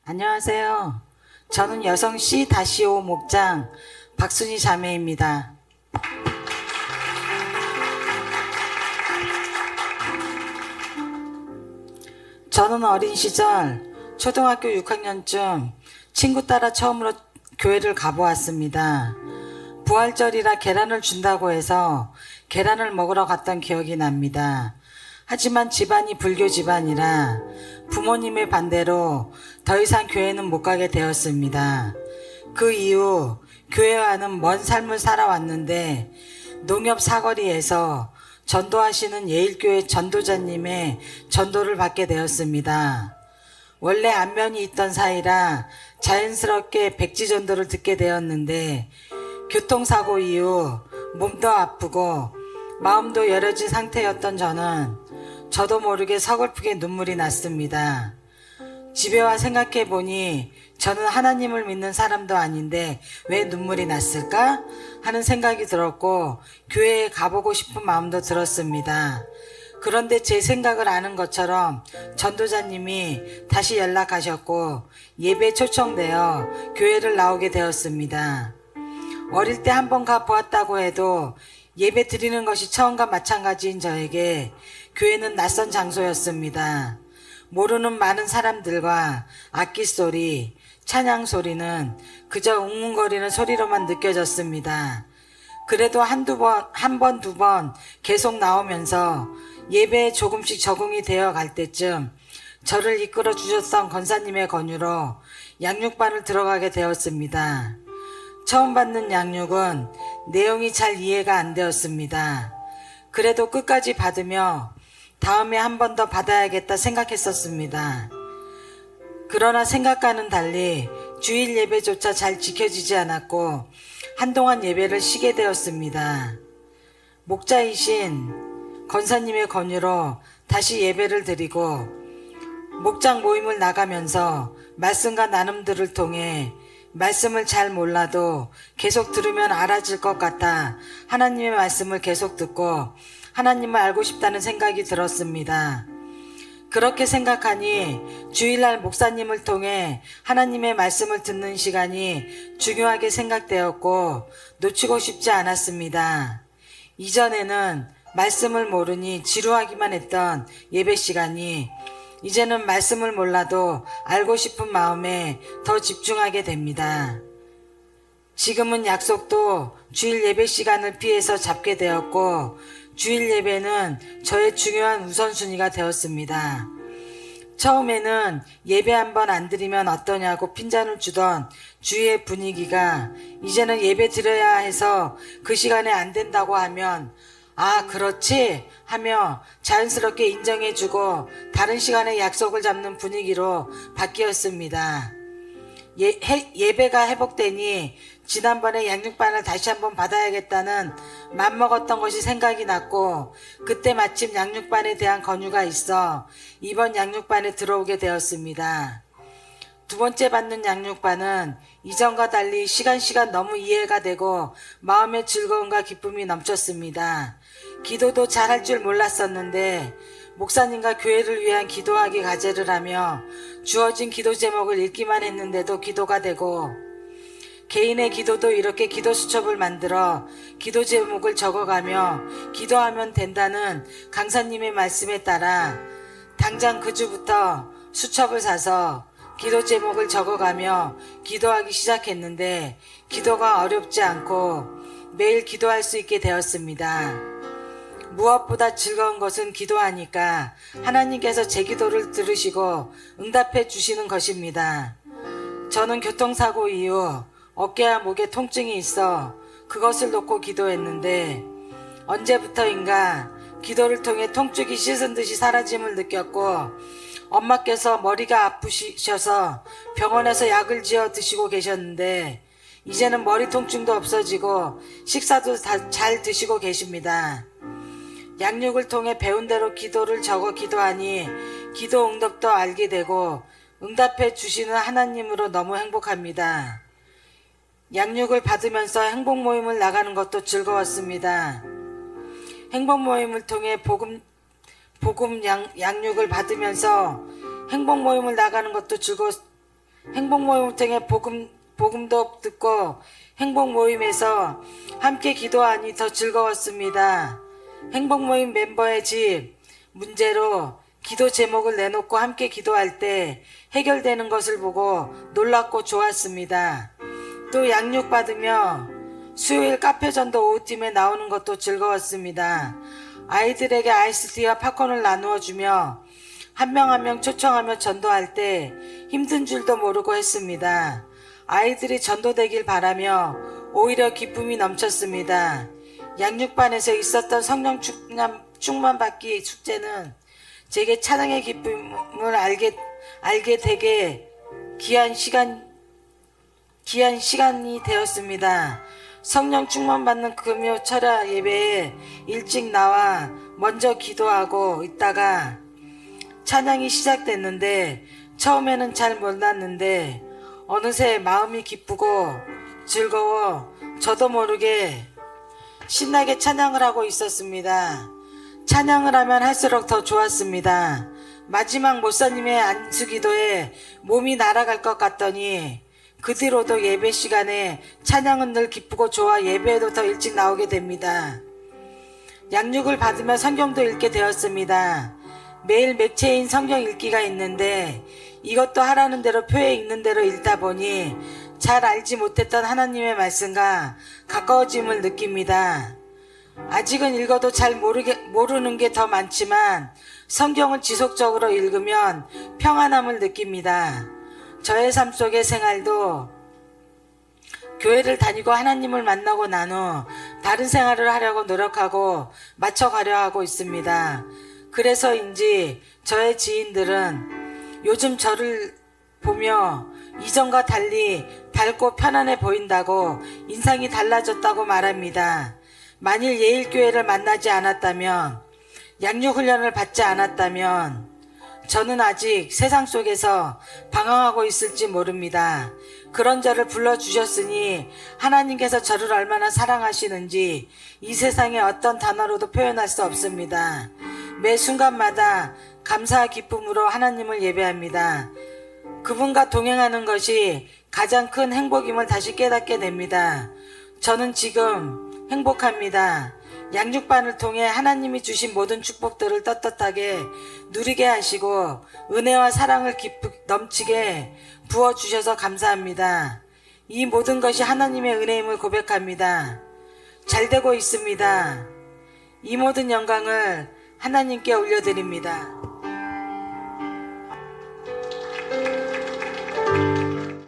안녕하세요. 저는 여성 C-5 목장 박순희 자매입니다. 저는 어린 시절 초등학교 6학년쯤 친구 따라 처음으로 교회를 가보았습니다. 부활절이라 계란을 준다고 해서 계란을 먹으러 갔던 기억이 납니다. 하지만 집안이 불교 집안이라 부모님의 반대로 더 이상 교회는 못 가게 되었습니다. 그 이후 교회와는 먼 삶을 살아왔는데 농협 사거리에서 전도하시는 예일교회 전도자님의 전도를 받게 되었습니다. 원래 안면이 있던 사이라 자연스럽게 백지전도를 듣게 되었는데 교통사고 이후 몸도 아프고 마음도 여려진 상태였던 저도 모르게 서글프게 눈물이 났습니다. 집에 와 생각해 보니 저는 하나님을 믿는 사람도 아닌데 왜 눈물이 났을까 하는 생각이 들었고 교회에 가보고 싶은 마음도 들었습니다. 그런데 제 생각을 아는 것처럼 전도자님이 다시 연락하셨고 예배 초청되어 교회를 나오게 되었습니다. 어릴 때 한 번 가 보았다고 해도 예배 드리는 것이 처음과 마찬가지인 저에게 교회는 낯선 장소였습니다. 모르는 많은 사람들과 악기 소리, 찬양 소리는 그저 웅웅거리는 소리로만 느껴졌습니다. 그래도 한 번, 두 번 계속 나오면서 예배에 조금씩 적응이 되어 갈 때쯤 저를 이끌어 주셨던 권사님의 권유로 양육반을 들어가게 되었습니다. 처음 받는 양육은 내용이 잘 이해가 안 되었습니다. 그래도 끝까지 받으며 다음에 한 번 더 받아야겠다 생각했었습니다. 그러나 생각과는 달리 주일 예배조차 잘 지켜지지 않았고 한동안 예배를 쉬게 되었습니다. 목자이신 권사님의 권유로 다시 예배를 드리고 목장 모임을 나가면서 말씀과 나눔들을 통해 말씀을 잘 몰라도 계속 들으면 알아질 것 같아 하나님의 말씀을 계속 듣고 하나님을 알고 싶다는 생각이 들었습니다. 그렇게 생각하니 주일날 목사님을 통해 하나님의 말씀을 듣는 시간이 중요하게 생각되었고 놓치고 싶지 않았습니다. 이전에는 말씀을 모르니 지루하기만 했던 예배 시간이 이제는 말씀을 몰라도 알고 싶은 마음에 더 집중하게 됩니다. 지금은 약속도 주일 예배 시간을 피해서 잡게 되었고 주일 예배는 저의 중요한 우선순위가 되었습니다. 처음에는 예배 한번 안 드리면 어떠냐고 핀잔을 주던 주위의 분위기가 이제는 예배 드려야 해서 그 시간에 안 된다고 하면 아 그렇지 하며 자연스럽게 인정해주고 다른 시간에 약속을 잡는 분위기로 바뀌었습니다. 예배가 회복되니 지난번에 양육반을 다시 한번 받아야겠다는 맘먹었던 것이 생각이 났고 그때 마침 양육반에 대한 권유가 있어 이번 양육반에 들어오게 되었습니다. 두 번째 받는 양육반은 이전과 달리 시간 너무 이해가 되고 마음의 즐거움과 기쁨이 넘쳤습니다. 기도도 잘할 줄 몰랐었는데 목사님과 교회를 위한 기도하기 과제를 하며 주어진 기도 제목을 읽기만 했는데도 기도가 되고 개인의 기도도 이렇게 기도 수첩을 만들어 기도 제목을 적어가며 기도하면 된다는 강사님의 말씀에 따라 당장 그 주부터 수첩을 사서 기도 제목을 적어가며 기도하기 시작했는데 기도가 어렵지 않고 매일 기도할 수 있게 되었습니다. 무엇보다 즐거운 것은 기도하니까 하나님께서 제 기도를 들으시고 응답해 주시는 것입니다. 저는 교통사고 이후 어깨와 목에 통증이 있어 그것을 놓고 기도했는데 언제부터인가 기도를 통해 통증이 씻은 듯이 사라짐을 느꼈고 엄마께서 머리가 아프셔서 병원에서 약을 지어 드시고 계셨는데 이제는 머리 통증도 없어지고 식사도 다 잘 드시고 계십니다. 양육을 통해 배운 대로 기도를 적어 기도하니 기도 응답도 알게 되고 응답해 주시는 하나님으로 너무 행복합니다. 양육을 받으면서 행복 모임을 나가는 것도 즐거웠습니다. 행복 모임을 통해 복음 양육을 받으면서 행복 모임을 나가는 것도 행복 모임을 통해 복음도 듣고 행복 모임에서 함께 기도하니 더 즐거웠습니다. 행복 모임 멤버의 집 문제로 기도 제목을 내놓고 함께 기도할 때 해결되는 것을 보고 놀랍고 좋았습니다. 또 양육 받으며 수요일 카페 전도 오후팀에 나오는 것도 즐거웠습니다. 아이들에게 아이스티와 팝콘을 나누어 주며 한 명 한 명 초청하며 전도할 때 힘든 줄도 모르고 했습니다. 아이들이 전도되길 바라며 오히려 기쁨이 넘쳤습니다. 양육반에서 있었던 성령 충만 받기 축제는 제게 찬양의 기쁨을 알게 되게 귀한 시간이 되었습니다. 성령 충만 받는 금요 철야 예배에 일찍 나와 먼저 기도하고 있다가 찬양이 시작됐는데 처음에는 잘 몰랐는데 어느새 마음이 기쁘고 즐거워 저도 모르게 신나게 찬양을 하고 있었습니다. 찬양을 하면 할수록 더 좋았습니다. 마지막 목사님의 안수기도에 몸이 날아갈 것 같더니 그 뒤로도 예배 시간에 찬양은 늘 기쁘고 좋아 예배에도 더 일찍 나오게 됩니다. 양육을 받으며 성경도 읽게 되었습니다. 매일 매체인 성경 읽기가 있는데 이것도 하라는 대로 표에 읽는 대로 읽다 보니 잘 알지 못했던 하나님의 말씀과 가까워짐을 느낍니다. 아직은 읽어도 잘 모르는 게 더 많지만 성경을 지속적으로 읽으면 평안함을 느낍니다. 저의 삶 속의 생활도 교회를 다니고 하나님을 만나고 난 후 다른 생활을 하려고 노력하고 맞춰가려 하고 있습니다. 그래서인지 저의 지인들은 요즘 저를 보며 이전과 달리 밝고 편안해 보인다고 인상이 달라졌다고 말합니다. 만일 예일교회를 만나지 않았다면, 양육훈련을 받지 않았다면 저는 아직 세상 속에서 방황하고 있을지 모릅니다. 그런 저를 불러주셨으니 하나님께서 저를 얼마나 사랑하시는지 이 세상의 어떤 단어로도 표현할 수 없습니다. 매 순간마다 감사와 기쁨으로 하나님을 예배합니다. 그분과 동행하는 것이 가장 큰 행복임을 다시 깨닫게 됩니다. 저는 지금 행복합니다. 양육반을 통해 하나님이 주신 모든 축복들을 떳떳하게 누리게 하시고 은혜와 사랑을 넘치게 부어주셔서 감사합니다. 이 모든 것이 하나님의 은혜임을 고백합니다. 잘 되고 있습니다. 이 모든 영광을 하나님께 올려드립니다.